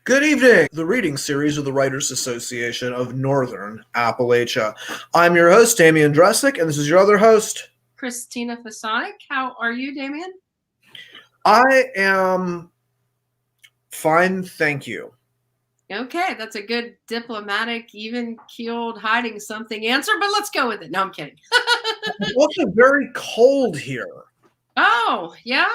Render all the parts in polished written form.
Good evening, the reading series of the Writers Association of Northern Appalachia. I'm your host, Damian Dressick, and this is your other host, Christina Fasonic. How are you, Damian? I am fine, thank you. Okay, that's a good diplomatic, even-keeled, hiding something answer, but let's go with it. No, I'm kidding. It's also very cold here. Oh, yeah?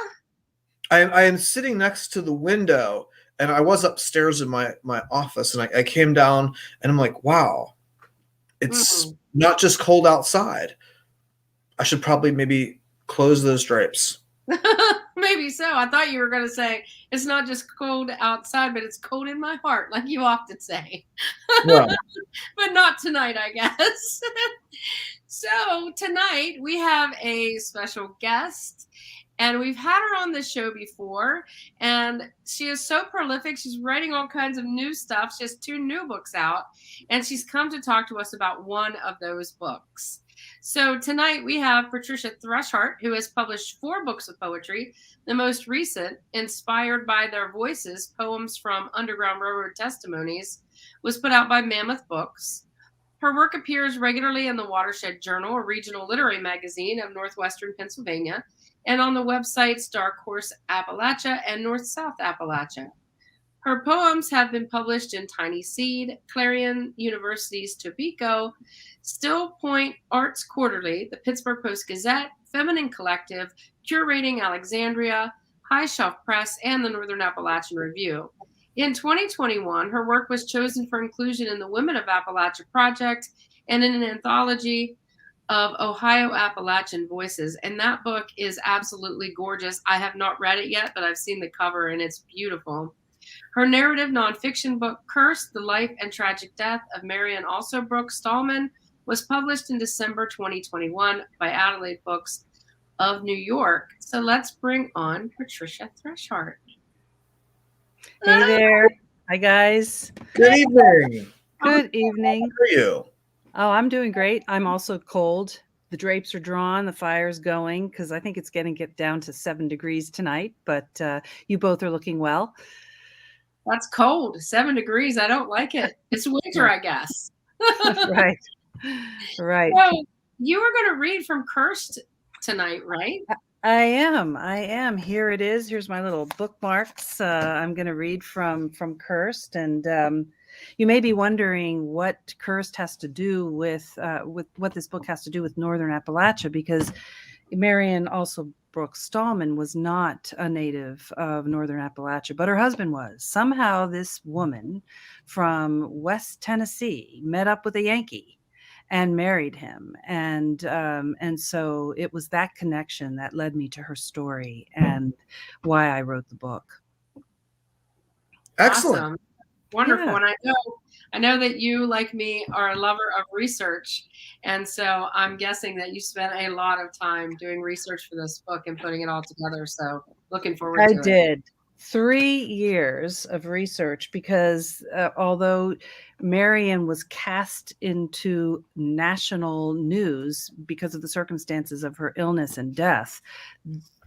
I am sitting next to the window, and I was upstairs in my office, and I came down, and I'm like, wow, it's not just cold outside. I should probably maybe close those drapes. Maybe so. I thought you were going to say it's not just cold outside, but it's cold in my heart, like you often say. Well, but not tonight, I guess. So tonight we have a special guest, and we've had her on the show before, and she is so prolific. She's writing all kinds of new stuff. She has 2 new books out, and she's come to talk to us about one of those books. So tonight we have Patricia Thrushart, who has published 4 books of poetry. The most recent, Inspired by Their Voices, Poems from Underground Railroad Testimonies, was put out by Mammoth Books. Her work appears regularly in the Watershed Journal, a regional literary magazine of Northwestern Pennsylvania, and on the websites Dark Horse Appalachia and North South Appalachia. Her poems have been published in Tiny Seed, Clarion University's Topeka, Still Point Arts Quarterly, the Pittsburgh Post-Gazette, Feminine Collective, Curating Alexandria, High Shelf Press, and the Northern Appalachian Review. In 2021, her work was chosen for inclusion in the Women of Appalachia Project and in an anthology of Ohio Appalachian Voices. And that book is absolutely gorgeous. I have not read it yet, but I've seen the cover and it's beautiful. Her narrative nonfiction book, Cursed, The Life and Tragic Death of Marion Also Brooks Stallman, was published in December 2021 by Adelaide Books of New York. So let's bring on Patricia Thrushart. Hey there. Hi, guys. good evening. Good evening. How are you? Oh, I'm doing great. I'm also cold. The drapes are drawn. The fire's going because I think it's going to get down to 7 degrees tonight, but you both are looking well. That's cold. 7 degrees. I don't like it. It's winter, I guess. Right. Right. So you were going to read from Cursed tonight, right? I am. Here it is. Here's my little bookmarks. I'm going to read from Cursed, and you may be wondering what Cursed has to do with what this book has to do with Northern Appalachia, because Marion Also Brooks Stallman was not a native of Northern Appalachia, but her husband was. Somehow this woman from West Tennessee met up with a Yankee and married him. And so it was that connection that led me to her story and why I wrote the book. Excellent. Awesome. Wonderful. Yeah. And I know that you, like me, are a lover of research. And so I'm guessing that you spent a lot of time doing research for this book and putting it all together. So looking forward to it. I did 3 years of research because although Marion was cast into national news because of the circumstances of her illness and death,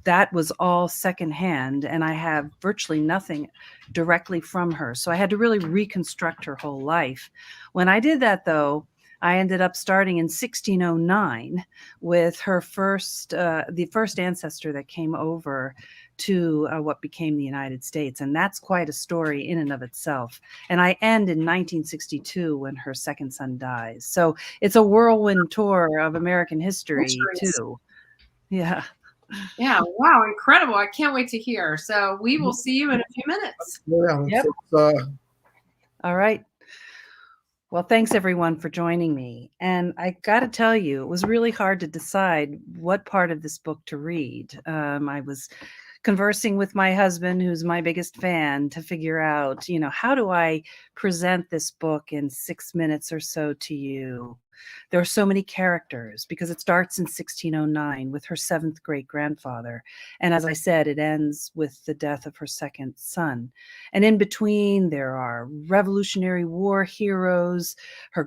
that was all secondhand, and I have virtually nothing directly from her. So I had to really reconstruct her whole life. When I did that, though, I ended up starting in 1609 with her the first ancestor that came over to what became the United States. And that's quite a story in and of itself. And I end in 1962 when her second son dies. So it's a whirlwind tour of American history, too. Yeah. Yeah. Wow. Incredible. I can't wait to hear. So we will see you in a few minutes. Yeah, Yep. All right. Well, thanks everyone for joining me. And I got to tell you, it was really hard to decide what part of this book to read. I was conversing with my husband, who's my biggest fan, to figure out, how do I present this book in 6 minutes or so to you? There are so many characters because it starts in 1609 with her 7th great-grandfather. And as I said, it ends with the death of her second son. And in between, there are Revolutionary War heroes. Her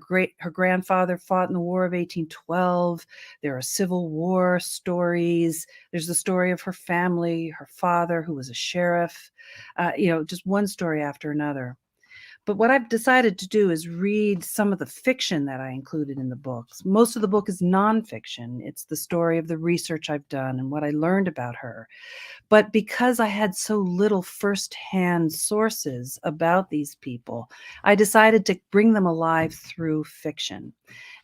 grandfather fought in the War of 1812. There are Civil War stories. There's the story of her family, her father, who was a sheriff, just one story after another. But what I've decided to do is read some of the fiction that I included in the books. Most of the book is nonfiction. It's the story of the research I've done and what I learned about her. But because I had so little firsthand sources about these people, I decided to bring them alive through fiction.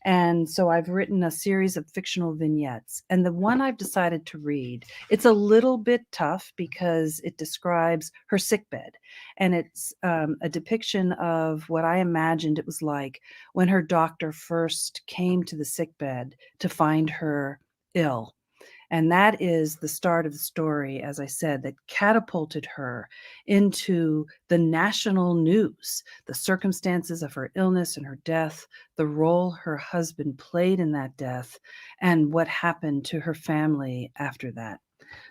And so I've written a series of fictional vignettes. And the one I've decided to read, it's a little bit tough because it describes her sickbed. And it's a depiction of what I imagined it was like when her doctor first came to the sickbed to find her ill. And that is the start of the story, as I said, that catapulted her into the national news, the circumstances of her illness and her death, the role her husband played in that death, and what happened to her family after that.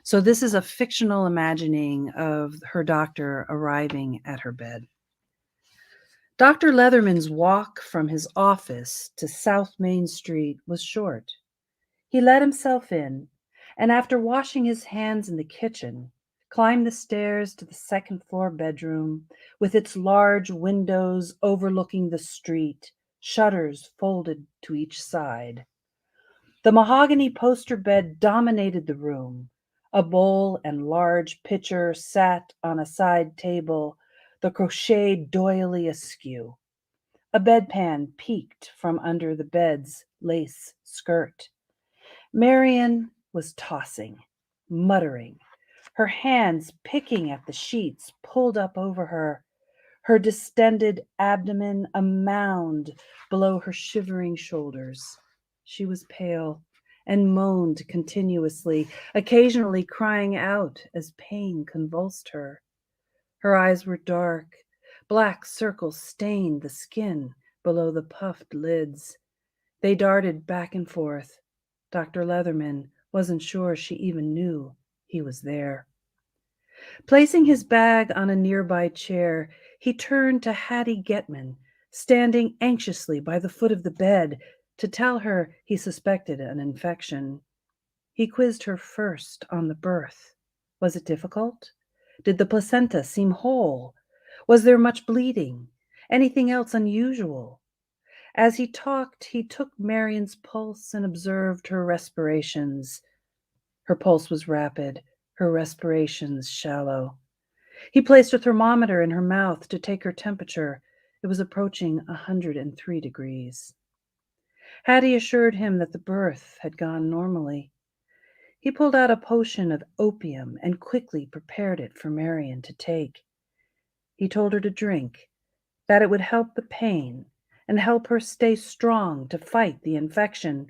So this is a fictional imagining of her doctor arriving at her bed. Dr. Leatherman's walk from his office to South Main Street was short. He let himself in, and after washing his hands in the kitchen, climbed the stairs to the second-floor bedroom with its large windows overlooking the street, shutters folded to each side. The mahogany poster bed dominated the room. A bowl and large pitcher sat on a side table, the crochet doily askew. A bedpan peeked from under the bed's lace skirt. Marian was tossing, muttering, her hands picking at the sheets pulled up over her distended abdomen a mound below her shivering shoulders. She was pale and moaned continuously, occasionally crying out as pain convulsed her. Her eyes were dark. Black circles stained the skin below the puffed lids. They darted back and forth. Dr. Leatherman wasn't sure she even knew he was there. Placing his bag on a nearby chair, he turned to Hattie Getman, standing anxiously by the foot of the bed, to tell her he suspected an infection. He quizzed her first on the birth. Was it difficult? Did the placenta seem whole? Was there much bleeding? Anything else unusual? As he talked, he took Marian's pulse and observed her respirations. Her pulse was rapid, her respirations shallow. He placed a thermometer in her mouth to take her temperature. It was approaching 103 degrees. Hattie assured him that the birth had gone normally. He pulled out a potion of opium and quickly prepared it for Marian to take. He told her to drink, that it would help the pain and help her stay strong to fight the infection.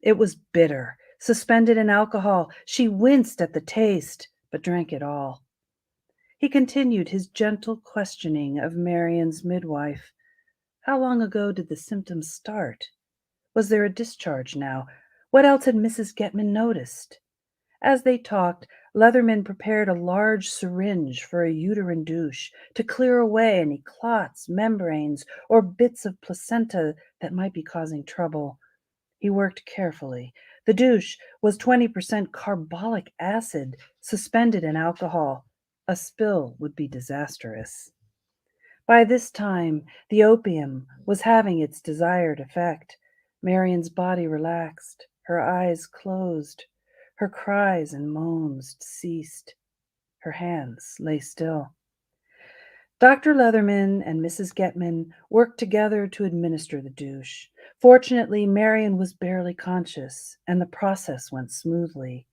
It was bitter, suspended in alcohol. She winced at the taste, but drank it all. He continued his gentle questioning of Marian's midwife. How long ago did the symptoms start? Was there a discharge now? What else had Mrs. Getman noticed? As they talked, Leatherman prepared a large syringe for a uterine douche to clear away any clots, membranes, or bits of placenta that might be causing trouble. He worked carefully. The douche was 20% carbolic acid suspended in alcohol. A spill would be disastrous. By this time, the opium was having its desired effect. Marian's body relaxed, her eyes closed. Her cries and moans ceased. Her hands lay still. Dr. Leatherman and Mrs. Getman worked together to administer the douche. Fortunately, Marian was barely conscious, and the process went smoothly.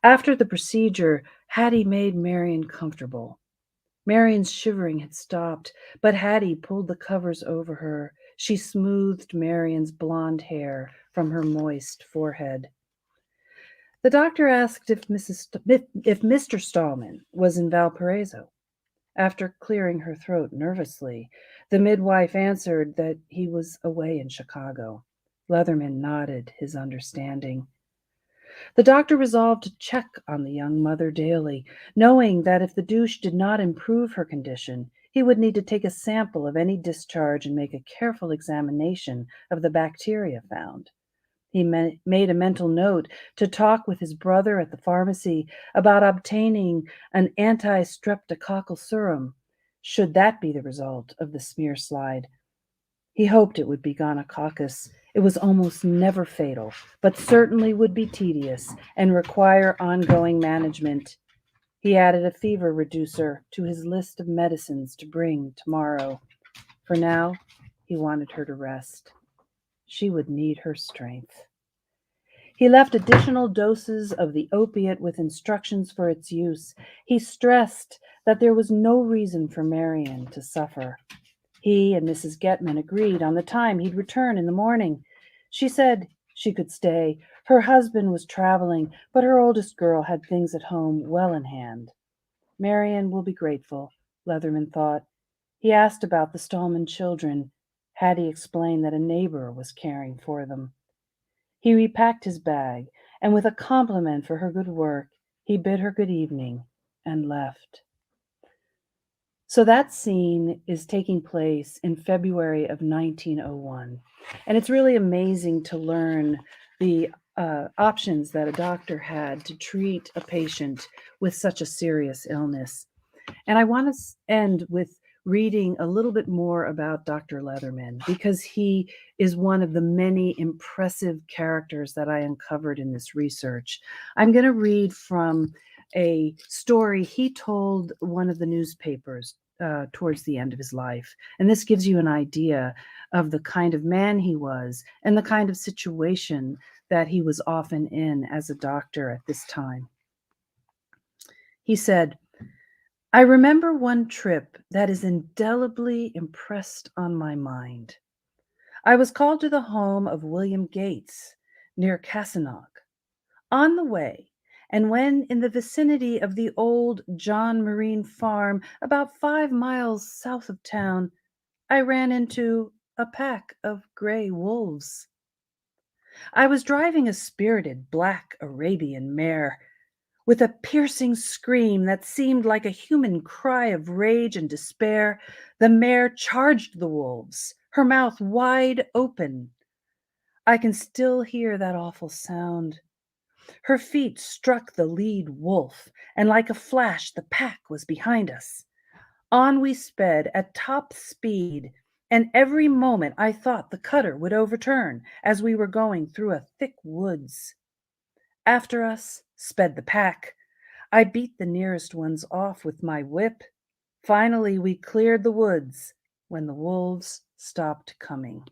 After the procedure, Hattie made Marian comfortable. Marian's shivering had stopped, but Hattie pulled the covers over her. She smoothed Marian's blonde hair from her moist forehead. The doctor asked if Mr. Stallman was in Valparaiso. After clearing her throat nervously, the midwife answered that he was away in Chicago. Leatherman nodded his understanding. The doctor resolved to check on the young mother daily, knowing that if the douche did not improve her condition, he would need to take a sample of any discharge and make a careful examination of the bacteria found. He made a mental note to talk with his brother at the pharmacy about obtaining an anti-streptococcal serum. should that be the result of the smear slide. He hoped it would be gonococcus. It was almost never fatal, but certainly would be tedious and require ongoing management. He added a fever reducer to his list of medicines to bring tomorrow. For now, he wanted her to rest. She would need her strength. He left additional doses of the opiate with instructions for its use. He stressed that there was no reason for Marion to suffer. He and Mrs. Getman agreed on the time he'd return in the morning. She said she could stay. Her husband was traveling, but her oldest girl had things at home well in hand. Marion will be grateful, Leatherman thought. He asked about the Stallman children. Hattie explained that a neighbor was caring for them. He repacked his bag, and with a compliment for her good work, he bid her good evening and left. So that scene is taking place in February of 1901. And it's really amazing to learn the options that a doctor had to treat a patient with such a serious illness. And I want to end with reading a little bit more about Dr. Leatherman, because he is one of the many impressive characters that I uncovered in this research. I'm going to read from a story he told one of the newspapers towards the end of his life. And this gives you an idea of the kind of man he was and the kind of situation that he was often in as a doctor at this time. He said, "I remember one trip that is indelibly impressed on my mind. I was called to the home of William Gates near Casanock. On the way, and when in the vicinity of the old John Marine farm, about 5 miles south of town, I ran into a pack of gray wolves. I was driving a spirited black Arabian mare. With a piercing scream that seemed like a human cry of rage and despair, the mare charged the wolves, her mouth wide open. I can still hear that awful sound. Her feet struck the lead wolf, and like a flash, the pack was behind us. On we sped at top speed, and every moment I thought the cutter would overturn as we were going through a thick woods. After us sped the pack. I beat the nearest ones off with my whip. Finally, we cleared the woods when the wolves stopped coming."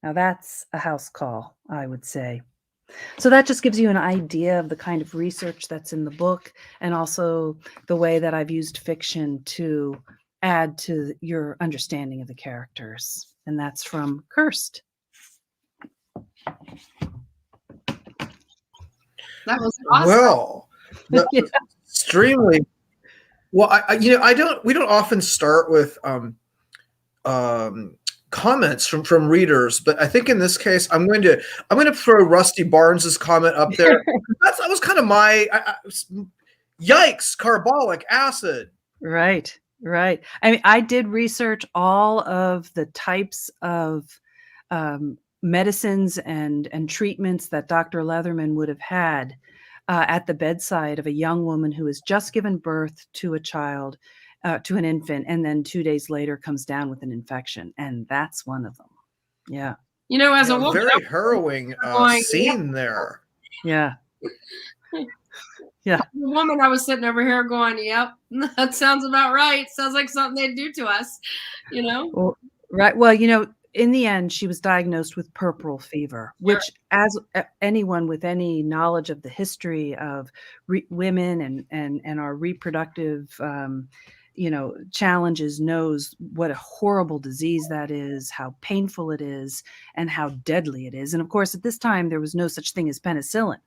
Now that's a house call, I would say. So that just gives you an idea of the kind of research that's in the book, and also the way that I've used fiction to add to your understanding of the characters. And that's from Cursed. That was awesome. Well, that was extremely well. We don't often start with comments from readers, but I think in this case, I'm going to throw Rusty Barnes's comment up there. That was kind of my yikes, carbolic acid. Right. I mean, I did research all of the types of medicines and treatments that Dr. Leatherman would have had at the bedside of a young woman who has just given birth to a child, to an infant, and then 2 days later comes down with an infection. And that's one of them. Yeah. You know, as a woman, very harrowing scene there. Yeah. Yeah. As a woman, I was sitting over here going, yep, that sounds about right. Sounds like something they'd do to us, you know? Well, right. Well, in the end, she was diagnosed with puerperal fever, which, as anyone with any knowledge of the history of women and our reproductive, challenges, knows what a horrible disease that is, how painful it is, and how deadly it is. And of course, at this time, there was no such thing as penicillin.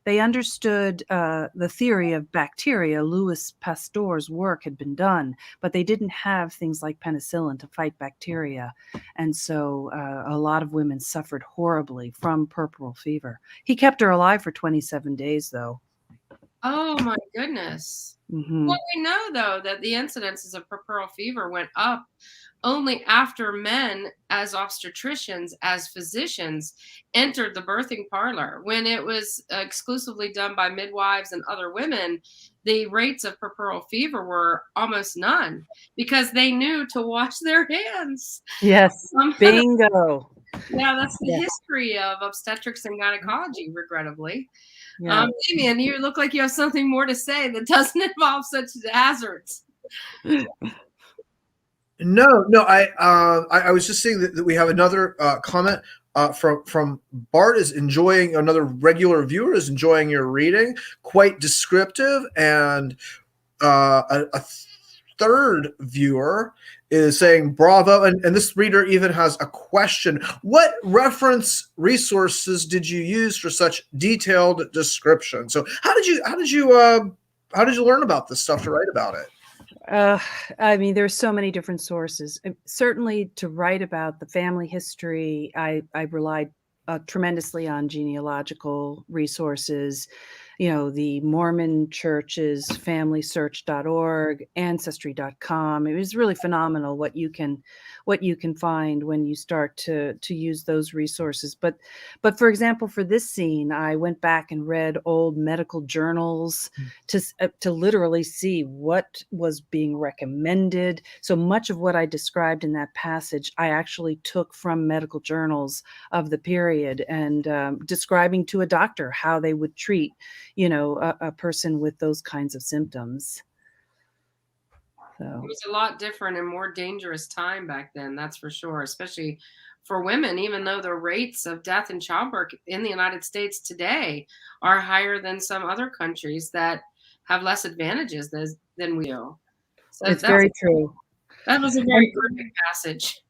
They understood the theory of bacteria. Louis Pasteur's work had been done, but they didn't have things like penicillin to fight bacteria. And so a lot of women suffered horribly from puerperal fever. He kept her alive for 27 days, though. Oh, my goodness. Mm-hmm. Well, we know, though, that the incidences of puerperal fever went up only after men, as obstetricians, as physicians, entered the birthing parlor. When it was exclusively done by midwives and other women, the rates of puerperal fever were almost none because they knew to wash their hands. Yes. Bingo. Yeah, that's the Yeah. history of obstetrics and gynecology, regrettably. Yeah. Damien, you look like you have something more to say that doesn't involve such hazards. No. I was just saying that we have another comment from Bart is enjoying, another regular viewer is enjoying your reading, quite descriptive, and a third viewer is saying bravo, and this reader even has a question. What reference resources did you use for such detailed description? So how did you learn about this stuff to write about it? I mean, there's so many different sources. Certainly, to write about the family history, I relied tremendously on genealogical resources. You know, the Mormon Church's FamilySearch.org, Ancestry.com. It was really phenomenal what you can find when you start to use those resources. But for example, for this scene, I went back and read old medical journals to literally see what was being recommended. So much of what I described in that passage, I actually took from medical journals of the period, and describing to a doctor how they would treat, you know, a person with those kinds of symptoms. So it was a lot different and more dangerous time back then, that's for sure, especially for women, even though the rates of death in childbirth in the United States today are higher than some other countries that have less advantages than we do. So it's very true. That was a very perfect passage.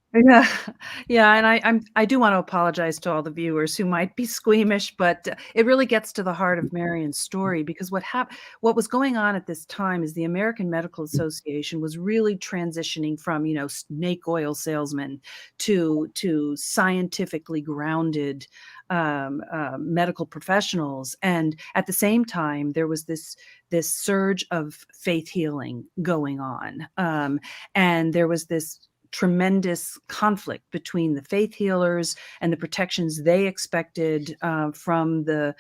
Yeah, and I do want to apologize to all the viewers who might be squeamish, but it really gets to the heart of Marion's story, because what was going on at this time is the American Medical Association was really transitioning from, you know, snake oil salesmen to scientifically grounded medical professionals, and at the same time there was this surge of faith healing going on, and there was this tremendous conflict between the faith healers and the protections they expected from the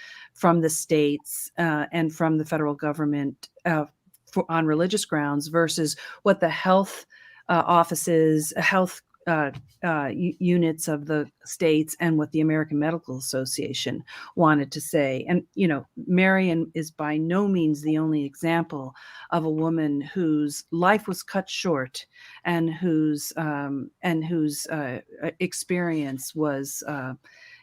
states and from the federal government on religious grounds versus what the health offices, health units of the states, and what the American Medical Association wanted to say. And, you know, Marion is by no means the only example of a woman whose life was cut short and whose experience was,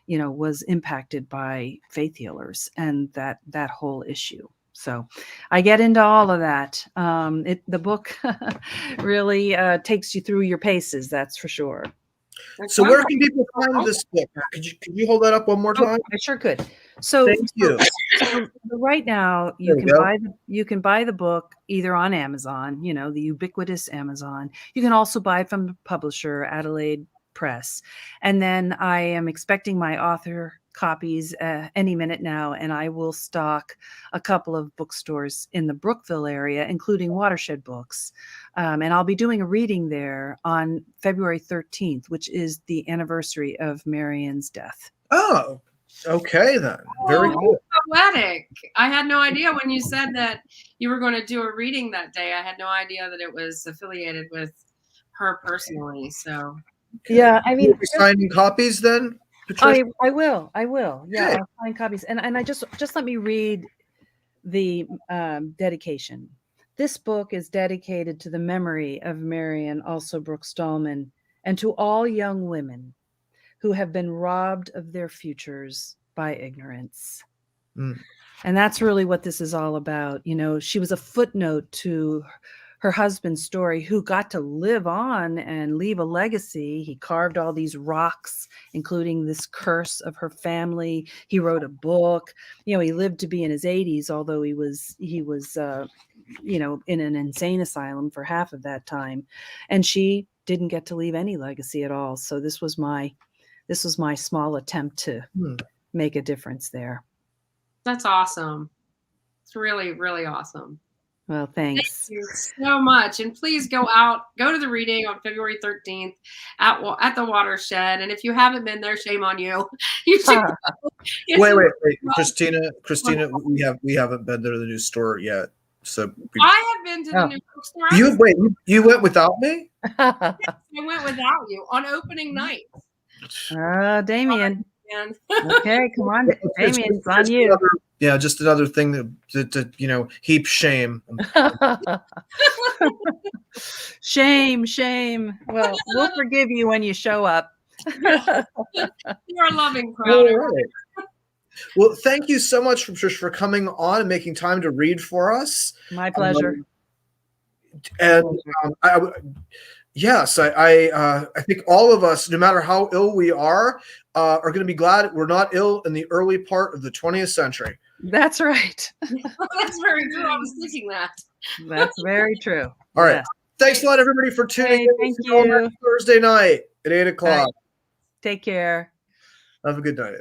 you know, was impacted by faith healers and that whole issue. So I get into all of that. The book really takes you through your paces, that's for sure. So where can people find this book? Could you hold that up one more time? I sure could. So, thank you. So right now you can buy the book either on Amazon, you know, the ubiquitous Amazon. You can also buy it from the publisher, Adelaide Press. And then I am expecting my author copies any minute now, and I will stock a couple of bookstores in the Brookville area, including Watershed Books. And I'll be doing a reading there on February 13th, which is the anniversary of Marion's death. Oh, okay then. Very good. Poetic. I had no idea when you said that you were going to do a reading that day. I had no idea that it was affiliated with her personally. So yeah, I mean, you'll be signing copies then? Patricia? I will. Yeah, I'll sign copies. And I just let me read the dedication. This book is dedicated to the memory of Marion Alsobrook Stallman and to all young women who have been robbed of their futures by ignorance. And that's really what this is all about. You know, she was a footnote to her husband's story, who got to live on and leave a legacy. He carved all these rocks, including this curse of her family. He wrote a book. You know, he lived to be in his 80s, although he was you know, in an insane asylum for half of that time. And she didn't get to leave any legacy at all. So this was my small attempt to make a difference there. That's awesome. It's really, really awesome. Well, thanks. Thank you so much. And please go to the reading on February 13th at the Watershed. And if you haven't been there, shame on you. You should Wait. Christina, we haven't been to the new store yet. So I have been to the new bookstore. you went without me? I went without you on opening night. Damien. And Okay, come on, Damien, it's on you. Just another thing to heap shame. Shame. Well, we'll forgive you when you show up. You're a loving crowd. Right. Well, thank you so much, Patricia, for coming on and making time to read for us. My pleasure. Yes, I think all of us, no matter how ill we are going to be glad we're not ill in the early part of the 20th century. That's right. That's very true. I was thinking that. That's very true. All right. Thanks a lot, everybody, for tuning in. Thank you. Thursday night at 8 o'clock. Right. Take care. Have a good night.